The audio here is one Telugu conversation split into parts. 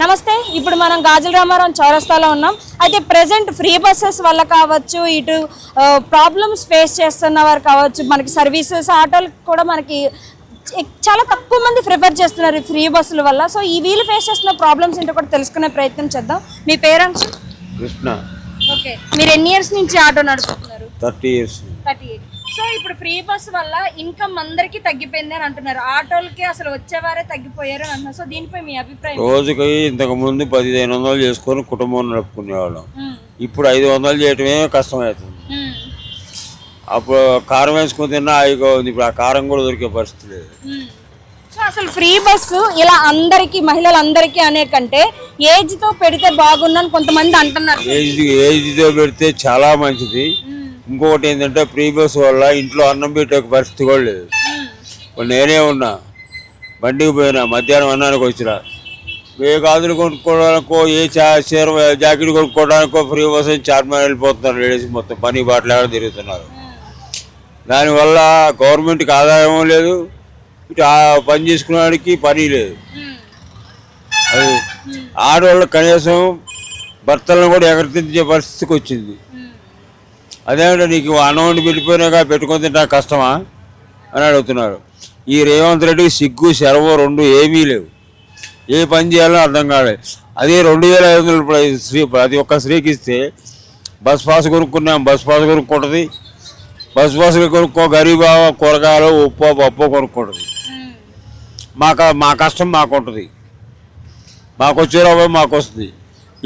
నమస్తే. ఇప్పుడు మనం గాజుల రామారావు చౌరస్తాలో ఉన్నాం. అయితే ప్రెసెంట్ ఫ్రీ బస్సెస్ వల్ల కావచ్చు, ఇటు ప్రాబ్లమ్స్ ఫేస్ చేస్తున్న వారు కావచ్చు, మనకి సర్వీసెస్ ఆటోలు కూడా మనకి చాలా తక్కువ మంది ప్రిఫర్ చేస్తున్నారు ఈ ఫ్రీ బస్సుల వల్ల. సో ఈ వీళ్ళు ఫేస్ చేస్తున్న ప్రాబ్లమ్స్ ఏంటో కూడా తెలుసుకునే ప్రయత్నం చేద్దాం. మీ పేరెంట్స్? కృష్ణ. ఓకే, మీరు ఎన్ని ఇయర్స్ నుంచి ఆటో నడుపుతున్నారు? 30 years. 38. సో ఇప్పుడు ఫ్రీ బస్ వల్ల ఇన్కమ్ అందరికీ తగ్గిపోయింది అని అంటున్నారు. ఆటోలకి అసలు వచ్చేవారే తగ్గిపోయారు అని అంటున్నారు. సో దీనిపై మీ అభిప్రాయం? రోజుకి ఇంతకు ముందు 1500 చేసుకొని కుటుంబం నడుపుకునేవాళ్ళం. ఇప్పుడు 500 చేయటమే కష్టమవుతుంది. అప్పుడు కారం వేసుకొని తిన్నా అయిగా ఉంది. ఇప్పుడు ఆ కారం కూడా దొరికే పరిస్థితి లేదు. సో అసలు ఫ్రీ బస్సు ఇలా అందరికి, మహిళలందరికీ అనే కంటే ఏజ్ తో పెడితే బాగుందని కొంతమంది అంటున్నారు. ఏజ్తో పెడితే చాలా మంచిది. ఇంకొకటి ఏంటంటే ఫ్రీ బస్ వల్ల ఇంట్లో అన్నం పెట్టే పరిస్థితి కూడా లేదు. నేనే ఉన్నా, బండికి పోయినా, మధ్యాహ్నం అన్నానికి వచ్చినా, ఏ గాజులు కొనుక్కోవడానికో, ఏ చీర జాకెట్ కొనుక్కోవడానికో ఫ్రీ బస్ చార్మినార్ వెళ్ళిపోతున్నారు. లేడీస్ మొత్తం పని బాటలాగా తిరుగుతున్నారు. దానివల్ల గవర్నమెంట్కి ఆదాయం లేదు, ఇటు పని చేసుకునేవాడికి పని లేదు. అది ఆడవాళ్ళకి కనీసం భర్తలను కూడా ఎగరతించే పరిస్థితికి వచ్చింది. అదేమంటే నీకు అన్నం వండి పెట్టిపోయినాక పెట్టుకొని తింటా కష్టమా అని అడుగుతున్నారు. ఈ రేవంత్ రెడ్డికి సిగ్గు శరవు రెండు ఏమీ లేవు. ఏ పని చేయాలో అర్థం కాలేదు. అదే 2500 స్త్రీ, అది ఒక్క స్త్రీకి ఇస్తే బస్ పాస్ కొనుక్కున్నాం, బస్ పాస్ కొనుక్కుంటుంది. బస్ పాస్ కొనుక్కో, గరీబా కూరగాయలు ఉప్పు పప్పు కొనుక్కుంటుంది. మా కష్టం మాకు ఉంటుంది, మాకు వచ్చే రూపాయి మాకు వస్తుంది.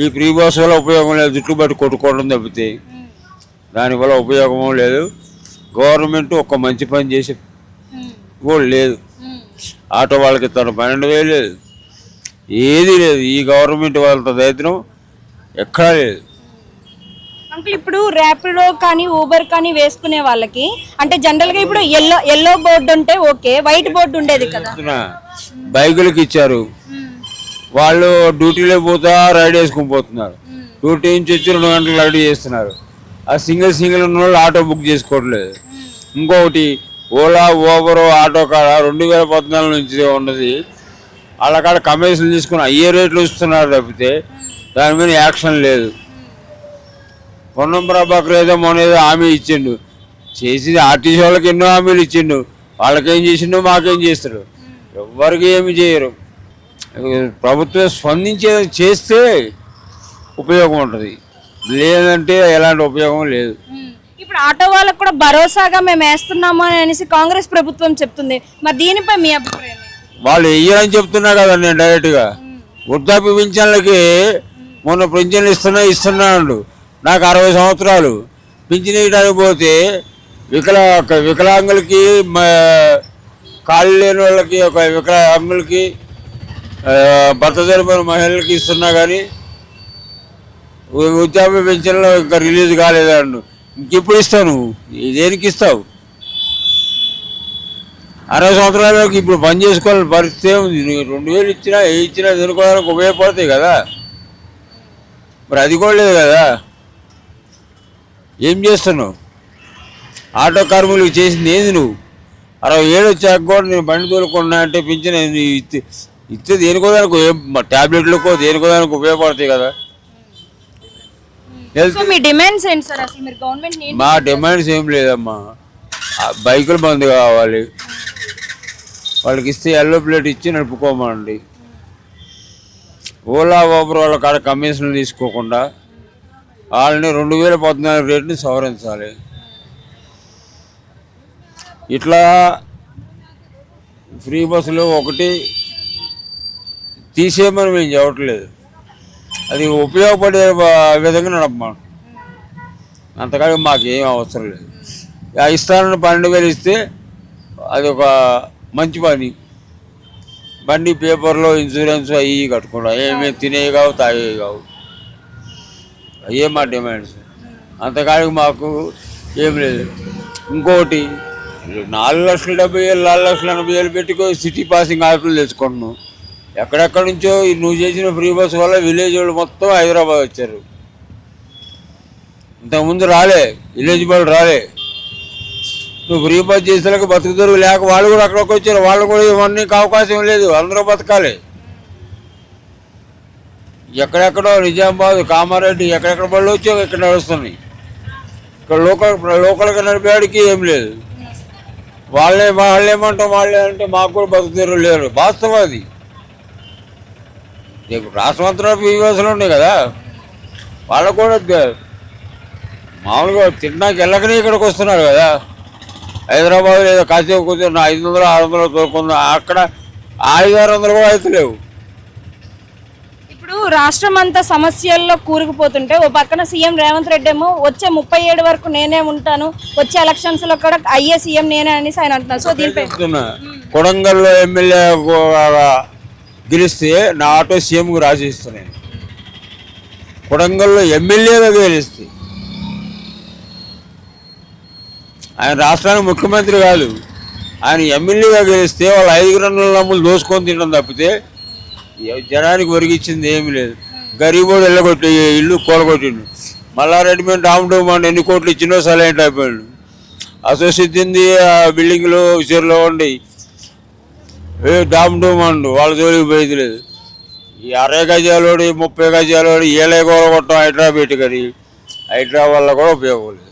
ఈ ఫ్రీ బస్ వల్ల ఉపయోగం లేదు, జుట్టు బట్టి కొట్టుకోవడం తప్పితే దానివల్ల ఉపయోగం లేదు. గవర్నమెంట్ ఒక మంచి పని చేసి కూడా లేదు. ఆటో వాళ్ళకి తన 12,000 లేదు, ఏది లేదు. ఈ గవర్నమెంట్ వాళ్ళతో దరిద్రం ఎక్కడా లేదు. అంకుల్, ఇప్పుడు ర్యాపిడో కానీ ఊబర్ కానీ వేసుకునే వాళ్ళకి అంటే జనరల్గా ఇప్పుడు ఎల్లో బోర్డు ఉంటే ఓకే, వైట్ బోర్డు ఉండేది కదా. బైకులకి ఇచ్చారు, వాళ్ళు డ్యూటీలో పోతా రైడ్ వేసుకుని పోతున్నారు. డ్యూటీ నుంచి వచ్చి 2 గంటలు రైడ్ చేస్తున్నారు. ఆ సింగిల్ ఉన్న వాళ్ళు ఆటో బుక్ చేసుకోవట్లేదు. ఇంకొకటి ఓలా, ఊబర్, ఆటో కాడ 2014 నుంచి ఉన్నది. వాళ్ళ కాడ కమిషన్ తీసుకుని అయ్యే రేట్లు ఇస్తున్నారు తప్పితే దాని మీద యాక్షన్ లేదు. పొన్నం ప్రభాకర్ ఏదో మొన్నేదో హామీ ఇచ్చిండు, చేసింది ఆర్టీసీ వాళ్ళకి ఎన్నో హామీలు ఇచ్చిండు. వాళ్ళకేం చేసిండు, మాకేం చేస్తాడు? ఎవ్వరికి ఏమి చేయరు. ప్రభుత్వం స్పందించేది చేస్తే ఉపయోగం ఉంటుంది, లేదంటే ఎలాంటి ఉపయోగం లేదు. ఇప్పుడు ఆటో వాళ్ళకు కూడా భరోసాగా మేము వేస్తున్నాము అనేసి కాంగ్రెస్ ప్రభుత్వం చెప్తుంది. మరి దీనిపై మీ అభిప్రాయం? వాళ్ళు వెయ్యని చెప్తున్నా కదా నేను డైరెక్ట్గా. వృద్ధాప్య పింఛన్లకి మొన్న పింఛన్లు ఇస్తున్నాడు. నాకు 60 సంవత్సరాలు పింఛన్ ఇవ్వడానికి పోతే వికలాంగులకి, కాళ్ళు లేని వాళ్ళకి, ఒక వికలాంగులకి, భర్త జరిపిన మహిళలకి ఇస్తున్నా కానీ వృద్ధాప్య పెన్షన్లో ఇంకా రిలీజ్ కాలేదండు. ఇంకెప్పుడు ఇస్తావు నువ్వు? దేనికి ఇస్తావు? 60 సంవత్సరాలకి ఇప్పుడు పని చేసుకోవాలని పరిస్థితి ఉంది. 2000 ఇచ్చినా ఇచ్చినా తినుకోవడానికి ఉపయోగపడతాయి కదా. మరి అది కూడా లేదు కదా. ఏం చేస్తున్నావు? ఆటో కార్మికులకు చేసింది ఏంది నువ్వు? 67 వచ్చాక కూడా నేను బండి తోలుకున్నా అంటే పింఛన్ ఇస్తే దేనికోదానికి, ట్యాబ్లెట్లకో దేనికోదానికి ఉపయోగపడతాయి కదా. మా డిమాండ్స్ ఏం లేదమ్మా. బైకులు బంద్ కావాలి, వాళ్ళకి ఇస్తే ఎల్లో ప్లేట్ ఇచ్చి నడుపుకోమండి. ఓలా, ఊబర్ వాళ్ళ కాడ కమిషన్లు తీసుకోకుండా వాళ్ళని 2014 రేట్ని సవరించాలి. ఇట్లా ఫ్రీ బస్సులు ఒకటి తీసేయమని మేము చెప్పట్లేదు, అది ఉపయోగపడే విధంగా నడపమా. అంతకాడికి మాకు ఏం అవసరం లేదు. ఇస్తానని 12,000 ఇస్తే అది ఒక మంచి పని. బండి పేపర్లో ఇన్సూరెన్స్ అవి కట్టుకుంటాం, ఏమేమి తినేవి కావు, తాగేవి కావు. అయ్యే మా డిమాండ్స్. అంతకాడికి మాకు ఏం లేదు. ఇంకొకటి 4,70,000 4,80,000 పెట్టుకో సిటీ పాసింగ్ ఆటోలు తెచ్చుకుంటున్నాం. ఎక్కడెక్కడి నుంచో నువ్వు చేసిన ఫ్రీ బస్ వల్ల విలేజ్ వాళ్ళు మొత్తం హైదరాబాద్ వచ్చారు. ఇంతకుముందు రాలే, విలేజ్ వాళ్ళు రాలే. నువ్వు ఫ్రీ బస్ చేసేలాగా బతుకుతారు, లేక వాళ్ళు కూడా అక్కడికి వచ్చారు. వాళ్ళు కూడా ఇవన్నీ అవకాశం లేదు, అందరూ బతకాలి. ఎక్కడెక్కడో నిజామాబాద్ కామారెడ్డి ఎక్కడెక్కడ బళ్ళు వచ్చి ఇక్కడ నడుస్తున్నాయి. ఇక్కడ లోకల్గా నడిపేవాడికి ఏం లేదు. వాళ్ళేమంటాం వాళ్ళే అంటే మాకు కూడా బతుకుతీరు లేరు. వాస్తవం అది. రాష్ట్రం అంతా వివాసాలు ఉన్నాయి కదా, వాళ్ళకు కూడా మామూలుగా తిన్నాక వెళ్ళకనే ఇక్కడికి వస్తున్నారు కదా. హైదరాబాద్ ఏదో కాసేపు కూర్చొని 500 600 తోలుకుందాం, అక్కడ 500-600 కూడా అయితే లేవు. ఇప్పుడు రాష్ట్రం అంతా సమస్యల్లో కూరుకుపోతుంటే ఓ పక్కన సీఎం రేవంత్ రెడ్డి ఏమో వచ్చే 37 వరకు నేనే ఉంటాను, వచ్చే ఎలక్షన్స్ లో కూడా అయ్యే సీఎం నేనే అనేసి ఆయన అంటున్నారు. సో దీనిపై కొడంగల్లో ఎమ్మెల్యే గెలిస్తే నా ఆటో సీఎంకు రాసిస్తున్నాను. కొడంగల్లో ఎమ్మెల్యేగా గెలిస్తే ఆయన రాష్ట్రానికి ముఖ్యమంత్రి కాదు, ఆయన ఎమ్మెల్యేగా గెలిస్తే వాళ్ళు 5 రన్నుల నమ్ములు దోసుకొని తినడం తప్పితే జనానికి ఒరిగిచ్చింది ఏమీ లేదు. గరీబోడు వెళ్ళగొట్టి ఇల్లు కూలగొట్టిండు. మల్లారెడ్డి మీద డామ్ ఎన్ని కోట్లు ఇచ్చినో సలైంట్ అయిపోయాడు. అసోసిద్దింది బిల్డింగ్లు చీరలో ఉండి డామ్ అండు వాళ్ళ జోలికి పోయేది లేదు. ఈ 60 గజాలోడు 30 గజాలోడు ఏలే కూలగొట్టడం హైదరాబాద్ పెట్టి కానీ హైదరాబాద్ వల్ల కూడా ఉపయోగం లేదు.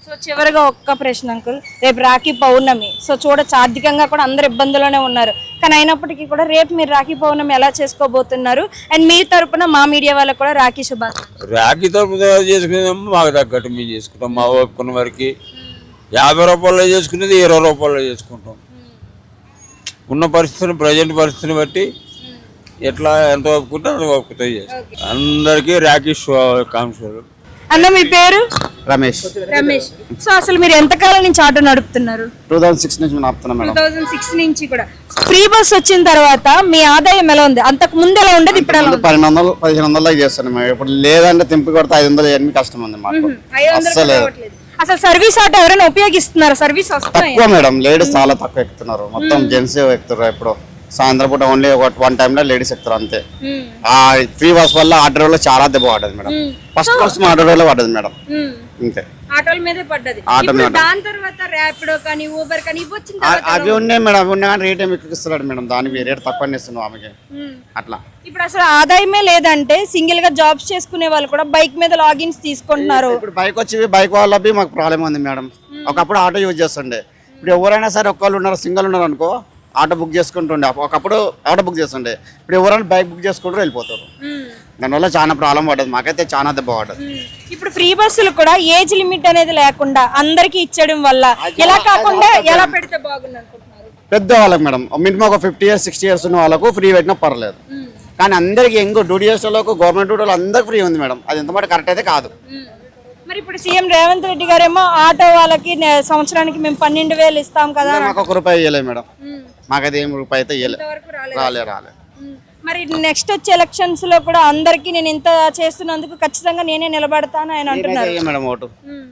సో చివరిగా ఒక్క ప్రశ్న అంకుల్, రేపు రాఖీ పౌర్ణమి. సో చూడొచ్చు ఆర్థికంగా కూడా అందరు ఇబ్బందుల్లోనే ఉన్నారు, కానీ అయినప్పటికీ కూడా రేపు మీరు రాఖీ పౌర్ణమి ఎలా చేసుకోబోతున్నారు? అండ్ మీ తరపున మా మీడియా వాళ్ళకు కూడా రాఖీ శుభాకాంక్షలు. రాఖీ తరపున చేసుకునేదేమో మాకు తగ్గట్టు మేము చేసుకుంటాం. మా ఒప్పుకున్న వరకు 50 రూపాయలు చేసుకునేది 20 రూపాయలు చేసుకుంటాం. ఉన్న పరిస్థితిని ప్రజెంట్ పరిస్థితిని బట్టి ఎట్లా ఎంత ఒప్పుకుంటే అంత ఒప్పుకుతాయి చేస్తాం. అందరికీ రాఖీ శుభాకాంక్షలు. అన్న మీ పేరు? రమేష్. రమేష్. సో అసలు మీరు ఎంతకాలం నుంచి ఆటో నడుపుతున్నారు? 2006 నుంచి నడుపుతున్నాం మేడం. 2006 నుంచి కూడా ఫ్రీ బస్ వచ్చిన తర్వాత మీ ఆదాయం ఎలా ఉంది? అంతకు ముందు ఎలా ఉండేది, ఇప్పుడు ఎలా ఉంది? 1200-1500 చేస్తాను మేము. ఇప్పుడు లేదంటే తెంపి కొడితే 500 ఎన్ని కష్టం ఉంది మాకు. అసలు సర్వీస్ ఆటో ఎవరైనా ఉపయోగిస్తున్నారు? సర్వీస్ తక్కువ మేడం, లేడీస్ చాలా తక్కువ ఎక్కుతున్నారు. మొత్తం జెంట్స్ ఎక్కుతున్నారు. ఇప్పుడు సాయంత్రం పూట ఓన్లీ వన్ టైమ్ లో లేడీస్ ఎక్కుతారు అంతే. ఆ ఫ్రీ బస్ వల్ల ఆటో లో చాలా దెబ్బ పడ్డది మేడం. ఫస్ట్ ఆటో లో పడ్డది మేడం అంతే. ఆటోల మీదే పడ్డది. దాని తర్వాత ర్యాపిడో కానీ ఊబర్ కానీ ఇవి వచ్చిన అవి ఉన్నాయి మేడం. అవి ఉన్నాయి కానీ రేట్ ఏమి ఎక్కుస్తున్నాడు మేడం. దానికి రేట్ తక్కువ ఇస్తున్నాం ఆమెకి అట్లా. ఇప్పుడు అసలు ఆదాయమే లేదంటే సింగిల్ గా జాబ్స్ చేసుకునే వాళ్ళు కూడా బైక్ మీద లాగిన్స్ తీసుకుంటున్నారు. ఇప్పుడు బైక్ వచ్చి బైక్ వాళ్ళ మాకు ప్రాబ్లం ఉంది మేడం. ఒకప్పుడు ఆటో యూజ్ చేస్తుండే. ఇప్పుడు ఎవరైనా సరే ఒక్కళ్ళు ఉన్నారు, సింగిల్ ఉన్నారు అనుకో, ఆటో బుక్ చేసుకుంటుండే. ఒకప్పుడు ఆటో బుక్ చేస్తుండే, ఇప్పుడు ఎవరైనా బైక్ బుక్ చేసుకుంటూ వెళ్ళిపోతారు. దానివల్ల చాలా ప్రాబ్లం పడ్డది, మాకైతే చాలా దెబ్బ పడ్డది. ఇప్పుడు ఫ్రీ బస్సులు కూడా ఏజ్ లిమిట్ అనేది లేకుండా అందరికి ఇచ్చడం వల్ల ఎలా కాకుండా ఎలా పెడితే బాగుంది అనుకుంటున్నారు? పెద్ద వాళ్ళకి మేడం మినిమం ఒక 50 years 60 years ఉన్న వాళ్ళకు ఫ్రీ పెట్టినా పర్లేదు. కానీ అందరికి ఎంగో డ్యూటీ చేసే వాళ్ళకు గవర్నమెంట్ డ్యూటీ అందరికి ఫ్రీ ఉంది మేడం. అది ఎంతమాట కరెక్ట్ అయితే కాదు. మరి ఇప్పుడు సీఎం రేవంత్ రెడ్డి గారేమో ఆటో వాళ్ళకి సంవత్సరానికి మేము 12,000 ఇస్తాం కదా, మాకు 1 రూపాయి ఇవ్వలేదు మేడం. మాకైతే ఏం రూపాయి అయితే ఇవ్వలేదు. రాలే. మరి నెక్స్ట్ వచ్చే ఎలక్షన్స్ లో కూడా అందరికి నేను ఇంత చేస్తున్నందుకు ఖచ్చితంగా నేనే నిలబడతాను ఆయన అంటున్నారు. మేడం ఓటు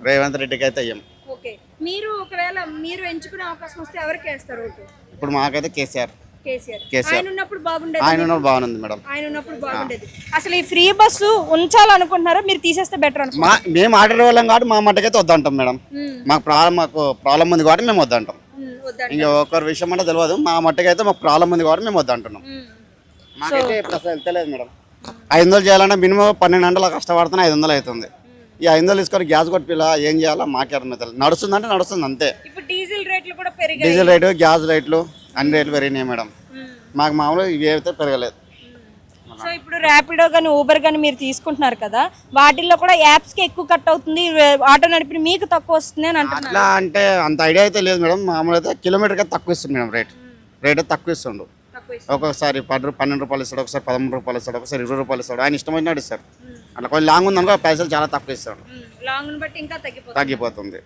రేవంత్ రెడ్డికి అయితే అయ్యాం. ఓకే, మీరు ఒకవేళ మీరు ఎంచుకునే అవకాశం వస్తే ఎవరికి వేస్తారు ఓటు? ఇప్పుడు మాకైతే కేసీఆర్. ఆయన ఉన్నప్పుడు బాగుండేది. ఆయన ఉన్నప్పుడు బాగుంది మేడం. ఆయన ఉన్నప్పుడు బాగుండేది. అసలు ఈ ఫ్రీ బస్సు ఉంచాలనుకుంటున్నారా మీరు తీసేస్తే బెటర్ అనుకుంటున్నారా? మేము ఆర్డర్ వాళ్ళం కాబట్టి మా మట్టుకైతే వద్దంటాం మేడం. మాకు ప్రాబ్లం ఉంది కాబట్టి మేము వద్దంటాం. ఇంకా ఒకరి విషయం అంటే తెలియదు. మా మట్టుకైతే మాకు ప్రాబ్లం ఉంది కాబట్టి మేము వద్దంటున్నాం. మాకైతే ఇప్పుడు అసలు వెళ్తలేదు మేడం. 500 చేయాలంటే మినిమం 12 గంటలు కష్టపడుతున్నా 500 అవుతుంది. ఈ 500 తీసుకొని గ్యాస్ కొట్టిలా ఏం చేయాలో మాకే అర్థం అవుతుంది. నడుస్తుందంటే నడుస్తుంది అంతే. ఇప్పుడు డీజిల్ రేట్లు కూడా పెరిగాయి. డీజిల్ రేటు, గ్యాస్ రేట్లు అన్ని రేట్లు పెరిగినాయి మేడం. మాకు మామూలుగా ఇవి అయితే పెరగలేదు. సో ఇప్పుడు ర్యాపిడో కానీ ఊబర్ కానీ మీరు తీసుకుంటున్నారు కదా, వాటిల్లో కూడా యాప్స్కి ఎక్కువ కట్ అవుతుంది, ఆటో నడిపి మీకు తక్కువ వస్తుంది అని అంటున్నారు. అట్లా అంటే అంత ఐడియా అయితే లేదు మేడం. మామూలు అయితే కిలోమీటర్కి తక్కువ ఇస్తుంది మేడం. రేట్ తక్కువ ఇస్తుండు. ఒక్కొక్కసారి 12 రూపాయలు ఇస్తాడు, ఒకసారి 13 రూపాయలు ఇస్తాడు, ఒకసారి 20 రూపాయలు ఇస్తాడు. ఆయన ఇష్టం వచ్చినట్టు ఇస్తాడు. అట్లా కొంచెం లాంగ్ ఉంది అనుకో పైసలు చాలా తక్కువ ఇస్తాడు. లాంగ్ బట్టి ఇంకా తగ్గిపోతుంది.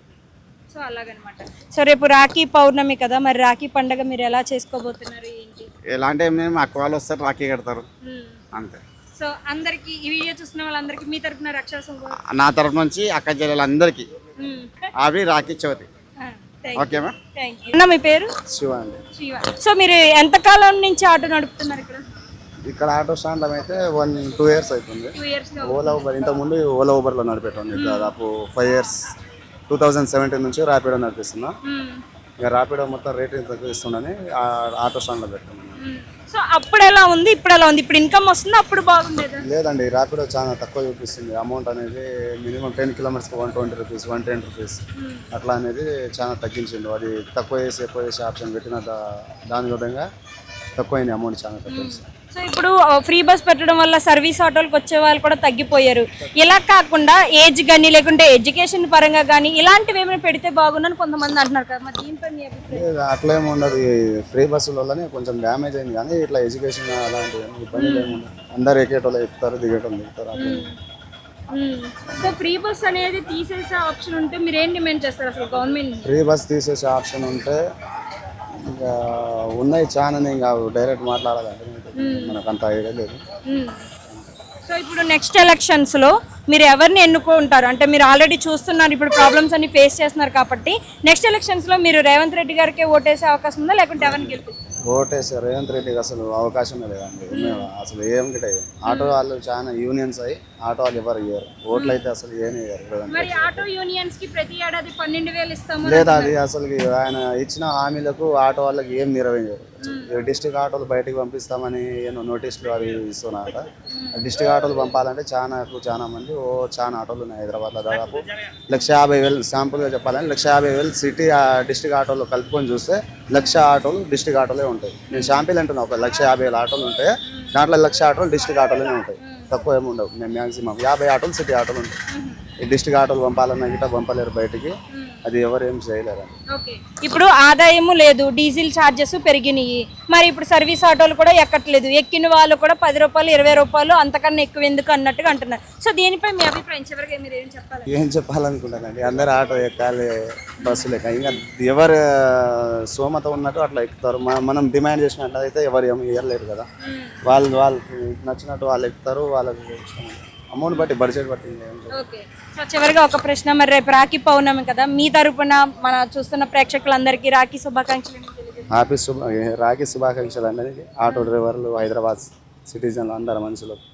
సో అలాగనమాట. సో రేపు రాఖీ పౌర్ణమి కదా, మరి రాఖీ పండగ మీరు ఎలా చేసుకోబోతున్నారు ఏంటి? ఎలా అంటే మేము అక్క వాళ్ళు వస్తారు, రాఖీ కడతారు అంతే. సో అందరికి ఈ వీడియో చూసిన వాళ్ళందరికీ మీ తరపున రక్షాసం నా తరపు నుంచి అక్క చెల్లెలందరికీ అవి రాఖీ చవితి. Okay ma'am. అన్న మీ పేరు? శివ అండి. శివ. సో మీరు ఎంతకాలం నుంచి ఆటో నడుపుతున్నారు ఇక్కడ? ఇక్కడ ఆటో స్టాండ్ అయితే 1-2 years అవుతుంది. ఓలా ఊబర్ ఇంతకుముందు ఓలా ఊబర్లో నడిపేటండి. దాదాపు 5 years 2017 నుంచి ర్యాపిడో నడిపిస్తున్నా. ఇక ర్యాపిడో మొత్తం రేట్ తక్కువ ఇస్తుండని ఆటో స్టాండ్లో పెట్టాను. సో అప్పుడు ఎలా ఉంది, ఇప్పుడు ఎలా ఉంది? ఇప్పుడు ఇన్కమ్ వస్తుంది, అప్పుడు బాగుండేదా? లేదండి, ర్యాపిడో చాలా తక్కువ చూపిస్తుంది అమౌంట్ అనేది. మినిమం 10 కిలోమీటర్స్కి 120 రూపీస్, 110 రూపీస్ అట్లా అనేది చాలా తగ్గించిండు. అది తక్కువ చేసి ఎక్కువ చేసే ఆప్షన్ పెట్టిన దాని విధంగా తక్కువైంది అమౌంట్, చాలా తక్కువ. సో ఇప్పుడు ఫ్రీ బస్ పెట్టడం వల్ల సర్వీస్ ఆటోలకు వచ్చే వాళ్ళు కూడా తగ్గిపోయారు. ఇలా కాకుండా ఏజ్ కానీ లేకుంటే ఎడ్యుకేషన్ పరంగా కానీ ఇలాంటివి ఏమైనా పెడితే బాగుందని కొంతమంది అంటున్నారు కదా, మరి దీనిపై మీ అభిప్రాయం? అట్లా ఏమి ఉండదు. ఈ ఫ్రీ బస్సుల వల్లనే కొంచెం డ్యామేజ్ అయింది, కానీ ఇట్లా ఎడ్యుకేషన్ అలాంటి ఇబ్బంది ఏమి ఉండదు. అందరు ఎక్కేటోళ్ళు ఎక్కుతారు, దిగేటోళ్ళు దిగుతారు అట్లా. సో ఫ్రీ బస్ అనేది తీసేసే ఆప్షన్ ఉంటే మీరు ఏం డిమాండ్ చేస్తారు అసలు గవర్నమెంట్? ఫ్రీ బస్ తీసేసే ఆప్షన్ ఉంటే ఇంకా ఉన్నాయి చాలా, ఇంకా డైరెక్ట్ మాట్లాడాలంటే మనకు అంత ఐడియా లేదు. సో ఇప్పుడు నెక్స్ట్ ఎలక్షన్స్లో మీరు ఎవరిని ఎన్నుకుంటారు? అంటే మీరు ఆల్రెడీ చూస్తున్నారు, ఇప్పుడు ప్రాబ్లమ్స్ అన్ని ఫేస్ చేస్తున్నారు కాబట్టి నెక్స్ట్ ఎలక్షన్స్లో మీరు రేవంత్ రెడ్డి గారికి ఓటేసే అవకాశం ఉందా, లేకుంటే ఎవరిని గెలిపిస్తారు? ఓటేసారు రేవంత్ రెడ్డికి అసలు అవకాశమే లేదండి. మేము అసలు ఏం గిట్ట ఆటో వాళ్ళు చాలా యూనియన్స్ అయ్యి ఆటో వాళ్ళు ఎవరు ఇయ్యారు, ఓట్లు అయితే అసలు ఏమి ఇయ్యారు రేవంత్ మరి ఆటో యూనియన్స్ కి ప్రతి ఏడాది 12,000 ఇస్తాము లేదా. అది అసలు ఆయన ఇచ్చిన హామీలకు ఆటో వాళ్ళకి ఏం నెరవేర్చారు. డిస్టిక్ ఆటోలు బయటికి పంపిస్తామని ఏమో నోటీసులు అవి ఇస్తున్నారట. డిస్టిక్ ఆటోలు పంపాలంటే చాలా మంది చాలా ఆటోలు ఉన్నాయి హైదరాబాద్లో. దాదాపు 150,000 శాంపుల్గా చెప్పాలని 150,000 సిటీ డిస్టిక్ ఆటోలు కలుపుకొని చూస్తే 1,00,000 ఆటోలు డిస్టిక్ ఆటోలే ఉంటాయి. నేను శాంపిల్ అంటున్నా, ఒక 150,000 ఆటోలు ఉంటాయి, దాంట్లో 1,00,000 ఆటోలు డిస్టిక్ ఆటోలనే ఉంటాయి, తక్కువ ఏమి ఉండవు. మేము మ్యాక్సిమం 50 ఆటోలు సిటీ ఆటోలు ఉంటాయి. ఈ డిస్టిక్ ఆటోలు పంపాలన్నా గిట్ట పంపలేరు బయటికి, అది ఎవరు ఏం చేయలేరు. ఓకే, ఇప్పుడు ఆదాయము లేదు, డీజిల్ ఛార్జెస్ పెరిగినాయి, మరి ఇప్పుడు సర్వీస్ ఆటోలు కూడా ఎక్కట్లేదు, ఎక్కిన వాళ్ళు కూడా 10 రూపాయలు 20 రూపాయలు అంతకన్నా ఎక్కువ ఎందుకు అన్నట్టుగా అంటున్నారు. సో దీనిపై మీ అభిప్రాయం చివరిగా మీరు ఏం చెప్పాలి? ఏం చెప్పాలనుకుంటానండి, అందరు ఆటో ఎక్కాలి, బస్సులు ఎక్కాలి. ఇంకా ఎవరు సోమత ఉన్నట్టు అట్లా ఎక్కుతారు. మనం డిమాండ్ చేసినట్లయితే ఎవరు ఏమి ఇవ్వలేరు కదా. వాళ్ళకి నచ్చినట్టు వాళ్ళు ఎక్కుతారు, వాళ్ళకి అమౌంట్ బట్టి బడ్జెట్ బట్టి. ఓకే, సో చివరిగా ఒక ప్రశ్న, మరి రేపు రాఖీ పౌర్ణమి కదా, మీ తరపున మన చూస్తున్న ప్రేక్షకులందరికీ రాఖీ శుభాకాంక్షలు రాఖీ శుభాకాంక్షలు అనేది ఆటో డ్రైవర్లు, హైదరాబాద్ సిటిజన్లు అందరు మనుషులు